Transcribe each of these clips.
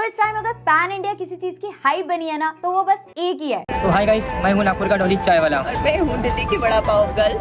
तो इस टाइम अगर पैन इंडिया किसी चीज की हाइप बनी है ना, तो वो बस एक ही है। तो हाय गाइस, मैं हूँ नागपुर का डॉली चाय वाला। और मैं हूँ दिल्ली की बड़ा पाव गर्ल।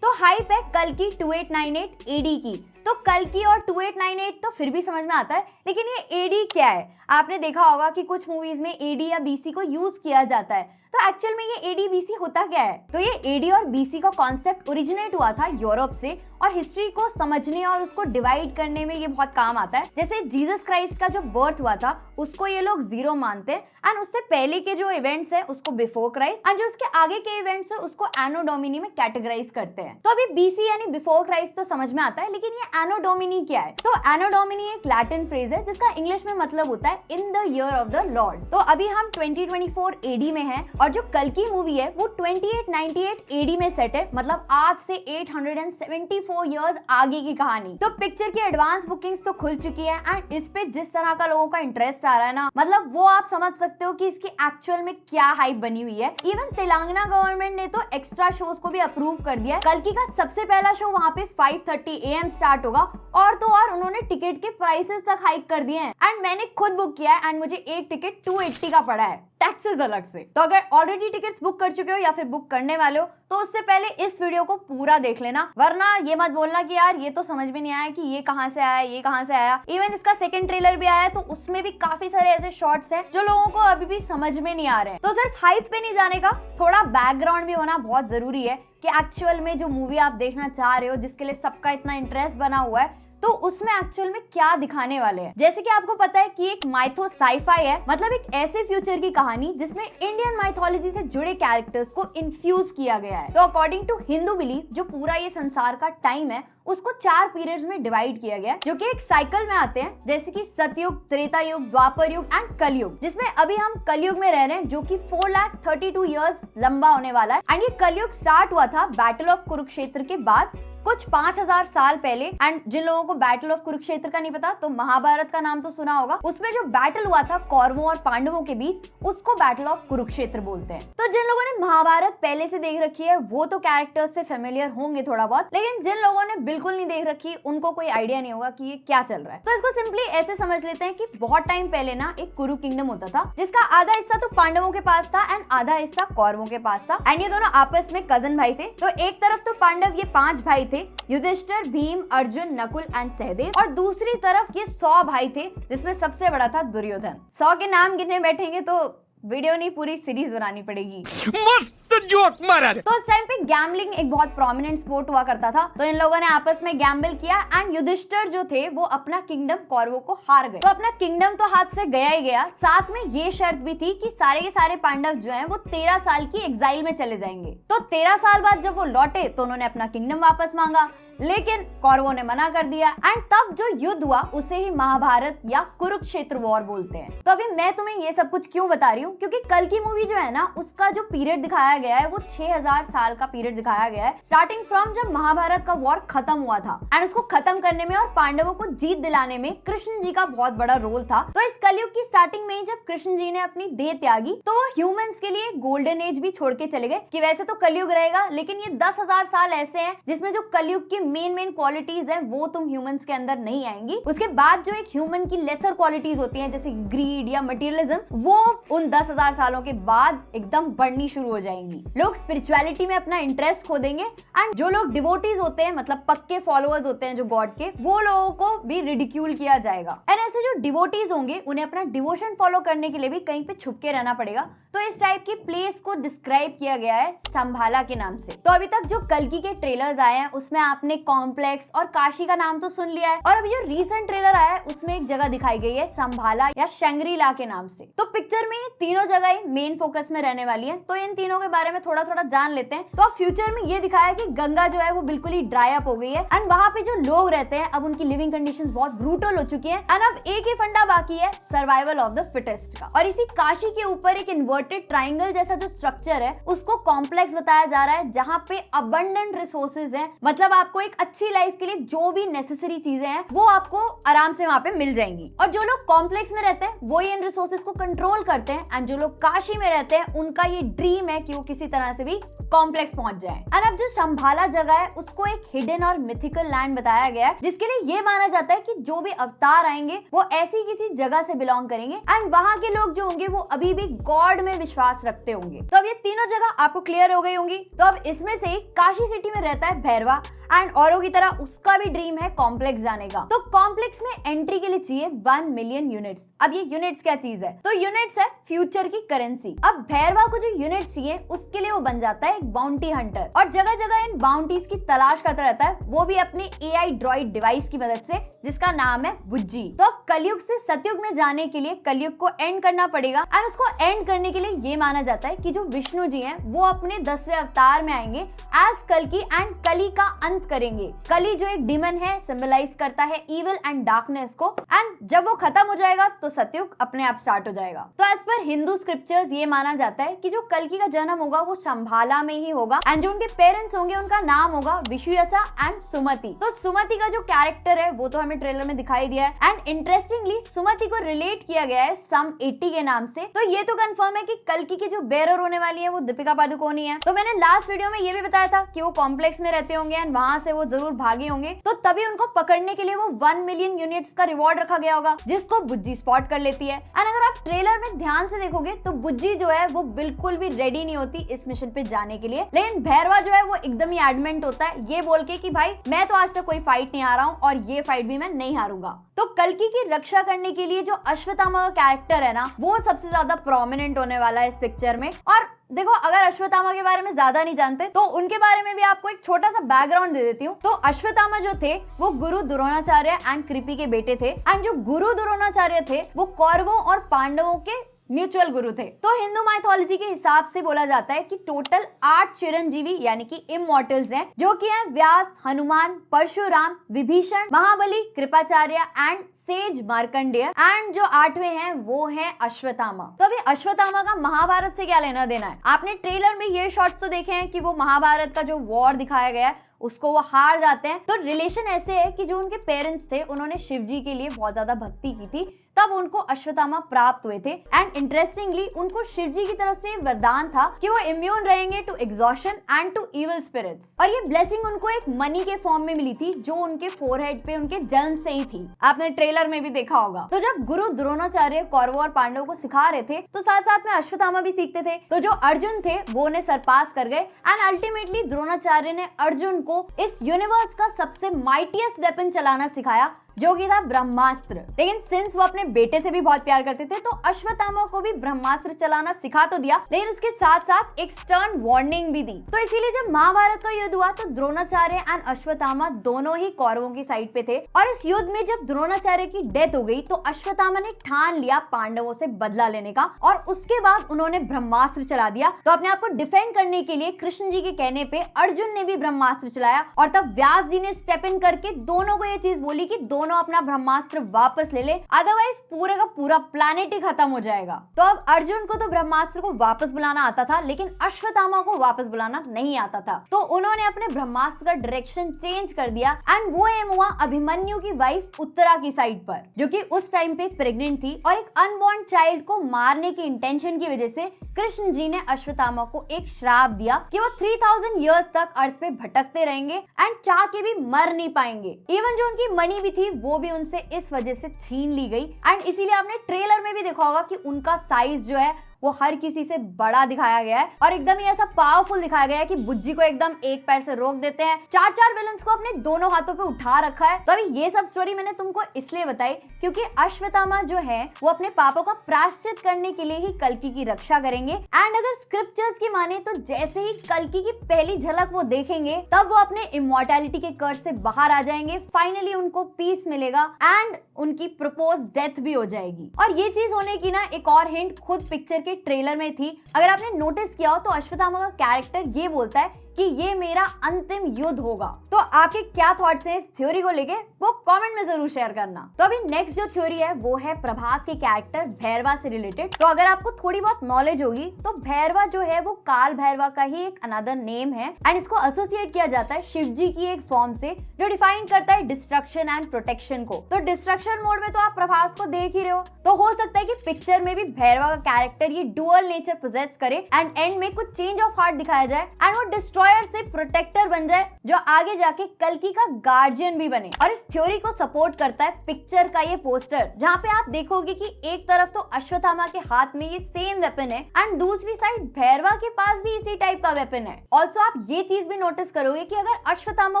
तो हाइप है कल्कि 2898 एडी की। तो कल्कि और 2898 तो फिर भी समझ में आता है, लेकिन ये एडी क्या है? आपने देखा होगा कि कुछ मूवीज में एडी या बीसी को यूज किया जाता है, तो एक्चुअल में ये एडी बीसी होता क्या है? तो ये एडी और बीसी का कॉन्सेप्ट ओरिजिनेट हुआ था यूरोप से, और हिस्ट्री को समझने और उसको डिवाइड करने में ये बहुत काम आता है। जैसे जीसस क्राइस्ट का जो बर्थ हुआ था उसको ये लोग 0 मानते हैं, एंड उससे पहले के जो इवेंट्स है उसको बिफोर क्राइस्ट, एंड जो उसके आगे के इवेंट्स है उसको एनो डोमिनी में कैटेगराइज करते हैं। तो अभी बीसी यानी बिफोर क्राइस्ट तो समझ में आता है, लेकिन ये एनो डोमिनी क्या है? तो एनो डोमिनी एक लैटिन फ्रेज है जिसका इंग्लिश में मतलब होता है in the year of the Lord. तो अभी हम 2024 एडी में हैं, और जो कल्कि मूवी है वो 2898 एडी में सेट है, मतलब आज से 874 इयर्स आगे की कहानी। तो पिक्चर की एडवांस बुकिंग्स तो खुल चुकी है, एंड इस पे जिस तरह का लोगों का इंटरेस्ट आ रहा है ना, मतलब वो आप समझ सकते हो कि इसकी एक्चुअल में क्या हाइप बनी हुई है। इवन तेलंगाना गवर्नमेंट ने तो एक्स्ट्रा शोज को भी अप्रूव कर दिया है। कल्कि का सबसे पहला शो वहाँ पे 5:30 AM स्टार्ट होगा, और तो और उन्होंने टिकट के प्राइसेस तक हाइक कर दिए हैं, एंड मैंने खुद बुक किया है, एंड मुझे एक टिकट 280 का पड़ा है, टैक्सेस अलग से। तो अगर ऑलरेडी टिकट्स बुक कर चुके हो या फिर बुक करने वाले हो, तो उससे पहले इस वीडियो को पूरा देख लेना, वरना ये मत बोलना कि यार ये तो समझ में नहीं आया कि ये कहां से आया, ये कहां से आया। इवन इसका सेकंड ट्रेलर भी आया है, तो उसमें भी काफी सारे ऐसे शॉट्स हैं जो लोगों को अभी भी समझ में नहीं आ रहे हैं। तो सिर्फ हाइप पे नहीं जाने का, थोड़ा बैकग्राउंड भी होना बहुत जरूरी है कि एक्चुअल में जो मूवी आप देखना चाह रहे हो, जिसके लिए सबका इतना इंटरेस्ट बना हुआ है, तो उसमें एक्चुअल में क्या दिखाने वाले हैं। जैसे कि आपको पता है कि एक माइथो साइफाई है, मतलब एक ऐसे फ्यूचर की कहानी जिसमें इंडियन माइथोलॉजी से जुड़े कैरेक्टर्स को इन्फ्यूज किया गया है। तो अकॉर्डिंग टू हिंदू बिलीफ, जो पूरा ये संसार का टाइम है उसको 4 पीरियड्स में डिवाइड किया गया है, जो कि एक साइकिल में आते हैं, जैसे कि सतयुग, त्रेता युग, द्वापर युग एंड कलयुग, जिसमें अभी हम कलयुग में रह रहे हैं, जो कि 4,32 इयर्स लंबा होने वाला है। एंड ये कलयुग स्टार्ट हुआ था बैटल ऑफ कुरुक्षेत्र के बाद कुछ 5000 साल पहले। एंड जिन लोगों को बैटल ऑफ कुरुक्षेत्र का नहीं पता, तो महाभारत का नाम तो सुना होगा, उसमें जो बैटल हुआ था कौरवों और पांडवों के बीच, उसको बैटल ऑफ कुरुक्षेत्र बोलते हैं। तो जिन लोगों ने महाभारत पहले से देख रखी है वो तो कैरेक्टर्स से फेमिलियर होंगे थोड़ा बहुत, लेकिन जिन लोगों ने बिल्कुल नहीं देख रखी उनको कोई आइडिया नहीं होगा कि ये क्या चल रहा है। तो इसको सिंपली ऐसे समझ लेते हैं कि बहुत टाइम पहले ना एक कुरु किंगडम होता था, जिसका आधा हिस्सा तो पांडवों के पास था एंड आधा हिस्सा कौरवों के पास था। एंड ये दोनों आपस में कजन भाई थे। तो एक तरफ तो पांडव ये 5 भाई थे, युधिष्ठिर, भीम, अर्जुन, नकुल एंड सहदेव, और दूसरी तरफ ये 100 भाई थे, जिसमें सबसे बड़ा था दुर्योधन। 100 के नाम गिनने बैठेंगे तो वीडियो नहीं पूरी सीरीज बनानी पड़ेगी। मस्त जोक मारा। तो उस टाइम पे गैम्बलिंग एक बहुत प्रोमिनेंट स्पोर्ट हुआ करता था, तो इन लोगों ने आपस में गैम्बल किया, एंड युधिष्ठिर जो थे वो अपना किंगडम कौरवों को हार गए। तो अपना किंगडम तो हाथ से गया ही गया, साथ में ये शर्त भी थी कि सारे के सारे पांडव जो हैं वो 13 साल की एग्जाइल में चले जाएंगे। तो 13 साल बाद जब वो लौटे तो उन्होंने अपना किंगडम वापस मांगा, लेकिन कौरवों ने मना कर दिया, एंड तब जो युद्ध हुआ उसे ही महाभारत या कुरुक्षेत्र वॉर बोलते हैं। तो अभी मैं तुम्हें ये सब कुछ क्यों बता रही हूँ, क्योंकि कल की मूवी जो है ना, उसका जो पीरियड दिखाया गया है वो 6000 साल का पीरियड दिखाया गया है, स्टार्टिंग फ्रॉम जब महाभारत का वॉर खत्म हुआ था। एंड उसको खत्म करने में और पांडवों को जीत दिलाने में कृष्ण जी का बहुत बड़ा रोल था। तो इस कलयुग की स्टार्टिंग में जब कृष्ण जी ने अपनी देह त्यागी, तो वो ह्यूमंस के लिए गोल्डन एज भी छोड़ के चले गए, कि वैसे तो कलयुग रहेगा, लेकिन ये 10,000 साल ऐसे हैं जिसमें जो कलयुग की मेन क्वालिटीज है वो तुम ह्यूमंस के अंदर नहीं आएंगी। उसके बाद जो एक ह्यूमन की लेसर क्वालिटीज होती हैं, जैसे ग्रीड या मटेरियलिज्म, वो उन 10,000 सालों के बाद एकदम बढ़नी शुरू हो जाएंगी। लोग स्पिरिचुअलिटी में अपना इंटरेस्ट खो देंगे, एंड जो लोग डिवोटीज होते हैं, मतलब पक्के फॉलोअर्स होते हैं जो गॉड के, वो लोगों को भी रिडिक्यूल किया जाएगा। एंड ऐसे जो डिवोटीज होंगे उन्हें अपना डिवोशन फॉलो करने के लिए भी कहीं पे छुप के रहना पड़ेगा। तो इस टाइप की प्लेस को डिस्क्राइब किया गया है संभाला के नाम से। तो अभी तक जो कल्कि के ट्रेलर्स आए हैं उसमें आपने कॉम्प्लेक्स और काशी का नाम तो सुन लिया है, और अभी जो रीसेंट ट्रेलर आया है उसमें एक जगह दिखाई गई है संभाला या शंग्री-ला के नाम से। तो पिक्चर में ये तीनों जगह मेन फोकस में रहने वाली है, तो इन तीनों के बारे में थोड़ा थोड़ा जान लेते हैं। तो अब फ्यूचर में ये दिखाया कि गंगा जो है वो बिल्कुल ही ड्राई अप हो गई है, एंड वहाँ पे जो लोग रहते हैं अब उनकी लिविंग कंडीशंस बहुत ब्रूटल हो चुकी है, एंड अब एक ही फंडा बाकी है, सर्वाइवल ऑफ द फिटेस्ट का। और इसी काशी के ऊपर एक इन्वर्टेड ट्राइंगल जैसा जो स्ट्रक्चर है उसको कॉम्प्लेक्स बताया जा रहा है, जहाँ पे अबंडेंट रिसोर्सेज है। मतलब आपको एक अच्छी लाइफ के लिए जो भी नेसेसरी चीजें हैं वो आपको आराम से वहां पे मिल जाएंगी। और जो लोग कॉम्प्लेक्स में रहते हैं वो इन रिसोर्सेज को कंट्रोल करते हैं, एंड जो लोग काशी में रहते हैं उनका ये ड्रीम है कि वो किसी तरह से भी कॉम्प्लेक्स पहुंच जाए। एंड अब जो शंभाला जगह है उसको एक हिडन और मिथिकल लैंड बताया गया है, जिसके लिए ये माना जाता है कि जो भी अवतार आएंगे वो ऐसी किसी जगह से बिलोंग करेंगे, एंड वहां के लोग जो होंगे वो अभी भी गॉड में विश्वास रखते होंगे। तो अब ये तीनों जगह आपको क्लियर हो गई होंगी। तो अब इसमें से काशी सिटी में रहता है भैरवा, एंड औरों की तरह उसका भी ड्रीम है कॉम्प्लेक्स जाने का। तो कॉम्प्लेक्स में एंट्री के लिए चाहिए 1 मिलियन यूनिट्स। अब ये यूनिट्स क्या चीज है? तो यूनिट्स है फ्यूचर की करेंसी। अब भैरवा को जो यूनिट्स चाहिए उसके लिए वो बन जाता है एक बाउंटी हंटर, और जगह जगह इन बाउंटीज की तलाश करता रहता है, वो भी अपने AI ड्रॉइड डिवाइस की मदद से, जिसका नाम है बुज्जी। तो अब कलयुग से सतयुग में जाने के लिए कलयुग को एंड करना पड़ेगा, एंड उसको एंड करने के लिए ये माना जाता है कि जो विष्णु जी हैं वो अपने 10वें अवतार में आएंगे एज कल्कि, एंड कली का अंत करेंगे। कली जो एक डिमन है सिंबलाइज करता है इविल एंड डार्कनेस को, एंड जब वो खत्म हो जाएगा तो सतयुग अपने आप स्टार्ट हो जाएगा। तो एज पर हिंदू स्क्रिप्चर्स ये माना जाता है कि जो कल्कि का जन्म होगा वो शंभाला में ही होगा, एंड जो उनके पेरेंट्स होंगे उनका नाम होगा विषुयसा एंड सुमति। तो सुमति का जो कैरेक्टर है वो तो हमें ट्रेलर में दिखाई दिया है, एंड इंटरेस्टिंगली सुमति को रिलेट किया गया है सम 80 के नाम से। तो ये तो कंफर्म है कि कल्कि की जो बेरर होने वाली है वो दीपिका पादुकोण ही है। तो मैंने लास्ट वीडियो में ये भी बताया था कि वो कॉम्प्लेक्स में रहते होंगे एंड वहां से वो जरूर भागे होंगे, तो तभी उनको पकड़ने के लिए वो 1 मिलियन यूनिट्स का रिवॉर्ड रखा गया होगा, जिसको बुज्जी स्पॉट कर लेती है। एंड अगर आप ट्रेलर में ध्यान से देखोगे तो बुज्जी जो है वो बिल्कुल भी रेडी नहीं होती इस मिशन पे जाने के लिए, लेकिन भैरवा जो है वो एकदम ही एडमेंट होता है ये बोल के कि भाई मैं तो आज तक कोई फाइट नहीं हारा हूँ और ये फाइट भी मैं नहीं हारूंगा। तो कल्कि की रक्षा करने के लिए जो अश्वत्थामा का कैरेक्टर है ना वो सबसे ज्यादा प्रोमिनेंट होने वाला है इस पिक्चर में। और देखो, अगर अश्वत्थामा के बारे में ज्यादा नहीं जानते तो उनके बारे में भी आपको एक छोटा सा बैकग्राउंड दे देती हूँ। तो अश्वत्थामा जो थे वो गुरु द्रोणाचार्य एंड कृपि के बेटे थे, एंड जो गुरु द्रोणाचार्य थे वो कौरवों और पांडवों के म्यूचुअल गुरु थे। तो हिंदू माइथोलॉजी के हिसाब से बोला जाता है कि टोटल 8 चिरंजीवी यानी कि इमॉर्टल्स हैं, जो कि हैं Vyas, Hanuman, Parshuram, Vibhishan, Mahabali, Kripacharya and sage Markandeya, and जो 8वें हैं वो है अश्वत्थामा। तो अभी अश्वत्थामा का महाभारत से क्या लेना देना है? आपने ट्रेलर में ये शॉट्स तो देखे हैं कि वो महाभारत का जो वॉर दिखाया गया है उसको वो हार जाते हैं। तो रिलेशन ऐसे है कि जो उनके पेरेंट्स थे उन्होंने शिव जी के लिए बहुत ज्यादा भक्ति की थी, तब उनको अश्वत्थामा प्राप्त हुए थे। एंड इंटरेस्टिंगली उनको शिव जी की तरफ से वरदान था कि वो इम्यून रहेंगे to exhaustion and to evil spirits, और ये ब्लेसिंग उनको एक मनी के फॉर्म में मिली थी जो उनके फोरहेड पे उनके जन्म से ही थी। आपने ट्रेलर में भी देखा होगा। तो जब गुरु द्रोणाचार्य कौरवों और पांडवों को सिखा रहे थे तो साथ साथ में अश्वत्थामा भी सीखते थे। तो जो अर्जुन थे वो उन्हें सरपास कर गए, एंड अल्टीमेटली द्रोणाचार्य ने अर्जुन को इस यूनिवर्स का सबसे माइटिएस्ट वेपन चलाना सिखाया, जो कि था ब्रह्मास्त्र। लेकिन सिंस वो अपने बेटे से भी बहुत प्यार करते थे तो अश्वत्थामा को भी ब्रह्मास्त्र चलाना सिखा तो दिया, लेकिन उसके साथ साथ एक स्टर्न वार्निंग भी दी। तो इसीलिए जब महाभारत का युद्ध हुआ तो द्रोणाचार्य एंड अश्वत्थामा दोनों ही कौरवों की साइड पे थे, और इस युद्ध में जब द्रोणाचार्य की डेथ हो गई तो अश्वत्थामा ने ठान लिया पांडवों से बदला लेने का, और उसके बाद उन्होंने ब्रह्मास्त्र चला दिया। तो अपने आप को डिफेंड करने के लिए कृष्ण जी के कहने पे अर्जुन ने भी ब्रह्मास्त्र चलाया, और तब व्यास जी ने स्टेप इन करके दोनों को ये चीज बोली कि दोनों अपना ब्रह्मास्त्र वापस ले ले, अदरवाइज पूरे का पूरा प्लैनेट ही खत्म हो जाएगा। तो अब अर्जुन को तो ब्रह्मास्त्र को वापस बुलाना आता था, लेकिन अश्वत्थामा को वापस बुलाना नहीं आता था। तो उन्होंने अपने ब्रह्मास्त्र का डायरेक्शन चेंज कर दिया, एंड वो एम हुआ अभिमन्यु की वाइफ उत्तरा की साइड पर, जो कि उस टाइम पे प्रेग्नेंट थी, और एक अनबॉर्न चाइल्ड को मारने की इंटेंशन की वजह से कृष्ण जी ने अश्वत्थामा को एक श्राप दिया कि वो 3000 इयर्स तक अर्थ पे भटकते रहेंगे एंड चाह के भी मर नहीं पाएंगे। इवन जो उनकी मणि भी थी वो भी उनसे इस वजह से छीन ली गई, एंड इसीलिए आपने ट्रेलर में भी देखा होगा कि उनका साइज जो है वो हर किसी से बड़ा दिखाया गया है, और एकदम ही ऐसा पावरफुल दिखाया गया है कि बुज्जी को एकदम एक पैर से रोक देते हैं। 4 विलन्स को अपने दोनों हाथों पे उठा रखा है। तो अभी ये सब स्टोरी मैंने तुमको इसलिए बताई क्योंकि अश्वत्थामा जो है वो अपने पापों का प्रायश्चित करने के लिए ही कल्कि की रक्षा करेंगे। एंड अगर स्क्रिप्चर्स की माने तो जैसे ही कल्कि की पहली झलक वो देखेंगे तब वो अपने इमॉर्टैलिटी के कर्ज से बाहर आ जाएंगे। फाइनली उनको पीस मिलेगा एंड उनकी प्रपोज डेथ भी हो जाएगी। और ये चीज होने की ना एक और हिंट खुद पिक्चर के ट्रेलर में थी। अगर आपने नोटिस किया हो तो अश्वत्थामा का कैरेक्टर ये बोलता है कि ये मेरा अंतिम युद्ध होगा। तो आपके क्या थॉट्स हैं इस थ्योरी को लेके, वो कमेंट में जरूर शेयर करना। तो अभी नेक्स्ट जो थ्योरी है वो है प्रभास के कैरेक्टर भैरवा से रिलेटेड। तो अगर आपको थोड़ी बहुत नॉलेज होगी तो भैरवा जो है वो काल भैरवा का ही एक अनदर नेम है एंड इसको एसोसिएट किया जाता है शिव जी की एक फॉर्म से जो डिफाइन करता है डिस्ट्रक्शन एंड प्रोटेक्शन को। तो डिस्ट्रक्शन मोड में तो आप प्रभास को देख ही रहे हो, तो हो सकता है कि पिक्चर में भी भैरवा का कैरेक्टर ये डुअल नेचर पोजेस करे एंड एंड में कुछ चेंज ऑफ हार्ट दिखाया जाए एंड वो डिस्ट्रॉयर से प्रोटेक्टर बन जाए जो आगे जाके कल्कि का गार्जियन भी बने। और इस थ्योरी को सपोर्ट करता है पिक्चर का ये पोस्टर, जहाँ पे आप देखोगे कि एक तरफ तो अश्वत्थामा के हाथ में ये सेम वेपन है एंड दूसरी साइड भैरवा के पास भी इसी टाइप का वेपन है। ऑल्सो आप ये चीज भी नोटिस करोगे कि अगर अश्वत्थामा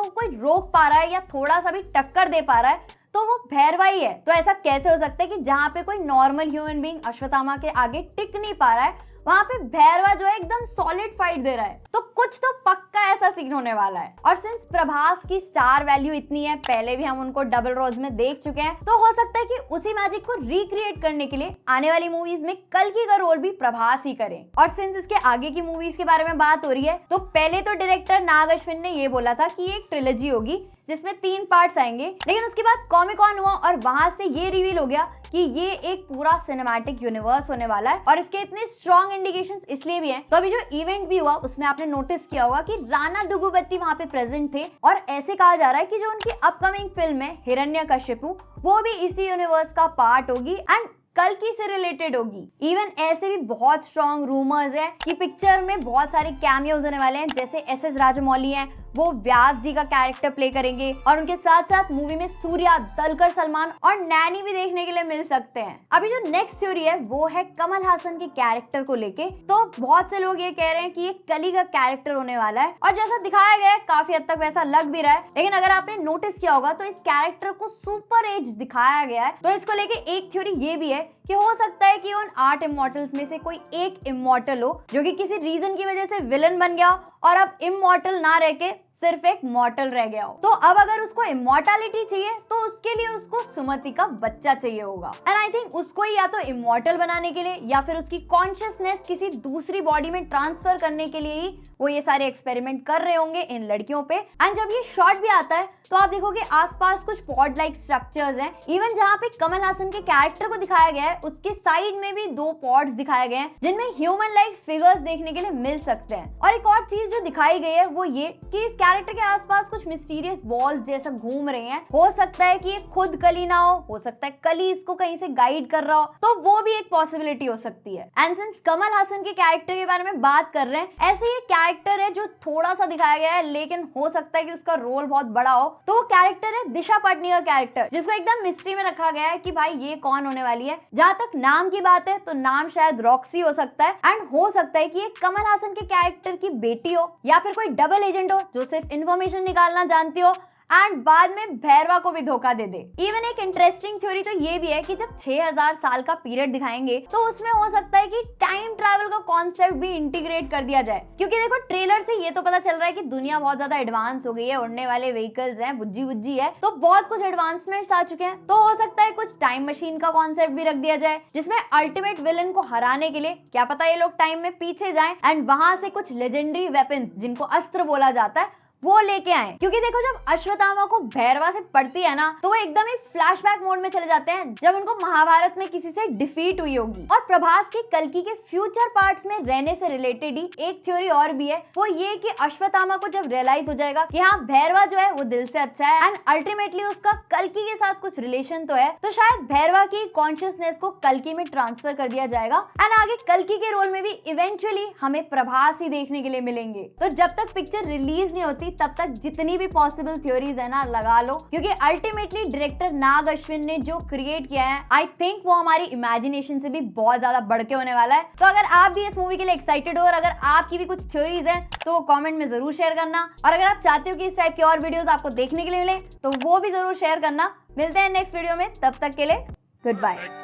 को कोई रोक पा रहा है या थोड़ा सा भी टक्कर दे पा रहा है तो वो भैरवा ही है। तो ऐसा कैसे हो सकता है कि जहाँ पे कोई नॉर्मल ह्यूमन बीइंग अश्वत्थामा के आगे टिक नहीं पा रहा है वहाँ पे भैरवा जो है एकदम सॉलिड फाइट दे रहा है। तो कुछ तो पक्का ऐसा सीन होने वाला है। और सिंस प्रभास की स्टार वैल्यू इतनी है, पहले भी हम उनको डबल रोज में देख चुके हैं, तो हो सकता है कि उसी मैजिक को रिक्रिएट करने के लिए आने वाली मूवीज में कल्कि का रोल भी प्रभास ही करे। और सिंस इसके आगे की मूवीज के बारे में बात हो रही है, तो पहले तो डायरेक्टर नाग अश्विन ने ये बोला था कि एक ट्रिलॉजी होगी जिसमें 3 पार्ट्स आएंगे, लेकिन उसके बाद कॉमिक-कॉन हुआ और वहां से ये रिवील हो गया कि ये एक पूरा सिनेमैटिक यूनिवर्स होने वाला है। और इसके इतने स्ट्रॉन्ग इंडिकेशंस इसलिए भी हैं। तो अभी जो इवेंट भी हुआ उसमें आपने नोटिस किया होगा कि राणा दुगुबत्ती वहां पे प्रेजेंट थे और ऐसे कहा जा रहा है कि जो उनकी अपकमिंग फिल्म है हिरण्यकशिपु वो भी इसी यूनिवर्स का पार्ट होगी एंड कल्कि से रिलेटेड होगी। इवन ऐसे भी बहुत स्ट्रॉन्ग रूमर्स हैं कि पिक्चर में बहुत सारे कैमियोज होने वाले हैं, जैसे एस राजमौली हैं, वो व्यास जी का कैरेक्टर प्ले करेंगे और उनके साथ साथ मूवी में सूर्या, दलकर सलमान और नैनी भी देखने के लिए मिल सकते हैं। अभी जो नेक्स्ट थ्योरी है वो है कमल हासन के कैरेक्टर को लेके। तो बहुत से लोग ये कह रहे हैं कि ये कली का कैरेक्टर होने वाला है और जैसा दिखाया गया है काफी हद तक वैसा लग भी रहा है, लेकिन अगर आपने नोटिस किया होगा तो इस कैरेक्टर को सुपर एज दिखाया गया है। तो इसको लेके एक थ्योरी ये भी है कि हो सकता है कि उन 8 इमॉर्टल्स में से कोई एक इमॉर्टल हो जो कि किसी रीजन की वजह से विलन बन गया और अब इमॉर्टल ना रह के सिर्फ एक मॉर्टल रह गया हो। तो अब अगर उसको इमॉर्टैलिटी चाहिए तो उसके लिए उसको सुमति का बच्चा चाहिए होगा एंड आई थिंक उसको या तो इमॉर्टल बनाने के लिए या फिर उसकी कॉन्शियसनेस किसी दूसरी बॉडी में ट्रांसफर करने के लिए ही वो ये सारे एक्सपेरिमेंट कर रहे होंगे इन लड़कियों पे। एंड जब ये शॉट भी आता है तो आप देखोगे आसपास कुछ पॉड लाइक स्ट्रक्चर्स हैं। इवन जहाँ पे कमल हासन के कैरेक्टर को दिखाया गया है उसके साइड में भी 2 पॉड्स दिखाए गए हैं जिनमें ह्यूमन लाइक फिगर्स देखने के लिए मिल सकते हैं। और एक और चीज जो दिखाई गई है वो ये कि इस कैरेक्टर के आसपास कुछ मिस्टीरियस बॉल्स जैसा घूम रहे हैं। हो सकता है कि ये खुद कली ना हो सकता है कली इसको कहीं से गाइड कर रहा हो, तो वो भी एक पॉसिबिलिटी हो सकती है। एंड सिंस कमल हासन के कैरेक्टर के बारे में बात कर रहे हैं, ऐसे ये कैरेक्टर है जो थोड़ा सा दिखाया गया है लेकिन हो सकता है कि उसका रोल बहुत बड़ा हो। तो वो कैरेक्टर है दिशा पटनी का कैरेक्टर, जिसको एकदम मिस्ट्री में रखा गया है कि भाई ये कौन होने वाली है। जहां तक नाम की बात है तो नाम शायद रॉक्सी हो सकता है एंड हो सकता है कि ये कमल हासन के कैरेक्टर की बेटी हो या फिर कोई डबल एजेंट हो जो सिर्फ इन्फॉर्मेशन निकालना जानती हो एंड बाद में भैरवा को भी धोखा दे दे। इवन एक इंटरेस्टिंग थ्योरी तो ये भी है कि जब 6000 साल का पीरियड दिखाएंगे तो उसमें हो सकता है कि टाइम ट्रैवल का कॉन्सेप्ट भी इंटीग्रेट कर दिया जाए, क्योंकि देखो ट्रेलर से ये तो पता चल रहा है कि दुनिया बहुत ज्यादा एडवांस हो गई है, उड़ने वाले व्हीकल्स हैं, बुज्जी है, तो बहुत कुछ एडवांसमेंट्स आ चुके हैं। तो हो सकता है कुछ टाइम मशीन का कॉन्सेप्ट भी रख दिया जाए जिसमें अल्टीमेट विलन को हराने के लिए क्या पता ये लोग टाइम में पीछे जाएं एंड वहां से कुछ लेजेंडरी वेपन्स जिनको अस्त्र बोला जाता है वो लेके आए। क्योंकि देखो जब अश्वत्थामा को भैरवा से पड़ती है ना तो वो एकदम ही फ्लैशबैक मोड में चले जाते हैं जब उनको महाभारत में किसी से डिफीट हुई होगी। और प्रभास के कल्कि के फ्यूचर पार्ट्स में रहने से रिलेटेड ही एक थ्योरी और भी है, वो ये कि अश्वत्थामा को जब रियलाइज हो जाएगा कि हाँ भैरवा जो है वो दिल से अच्छा है एंड अल्टीमेटली उसका कल्कि के साथ कुछ रिलेशन तो है, तो शायद भैरवा की कॉन्शियसनेस को कल्कि में ट्रांसफर कर दिया जाएगा एंड आगे कल्कि के रोल में भी इवेंचुअली हमें प्रभास ही देखने के लिए मिलेंगे। तो जब तक पिक्चर रिलीज नहीं होती तब तक जितनी भी पॉसिबल थ्योरीज है ना लगा लो, क्योंकि अल्टीमेटली डायरेक्टर नाग अश्विन ने जो क्रिएट किया है आई थिंक वो हमारी इमेजिनेशन से भी बहुत ज्यादा बढ़ के होने वाला है। तो अगर आप भी इस मूवी के लिए एक्साइटेड हो और अगर आपकी भी कुछ थ्योरीज हैं तो कमेंट में जरूर शेयर करना, और अगर आप चाहते हो कि इस टाइप की और वीडियोस आपको देखने के लिए मिले तो वो भी जरूर शेयर करना। मिलते हैं नेक्स्ट वीडियो में, तब तक के लिए गुड बाय।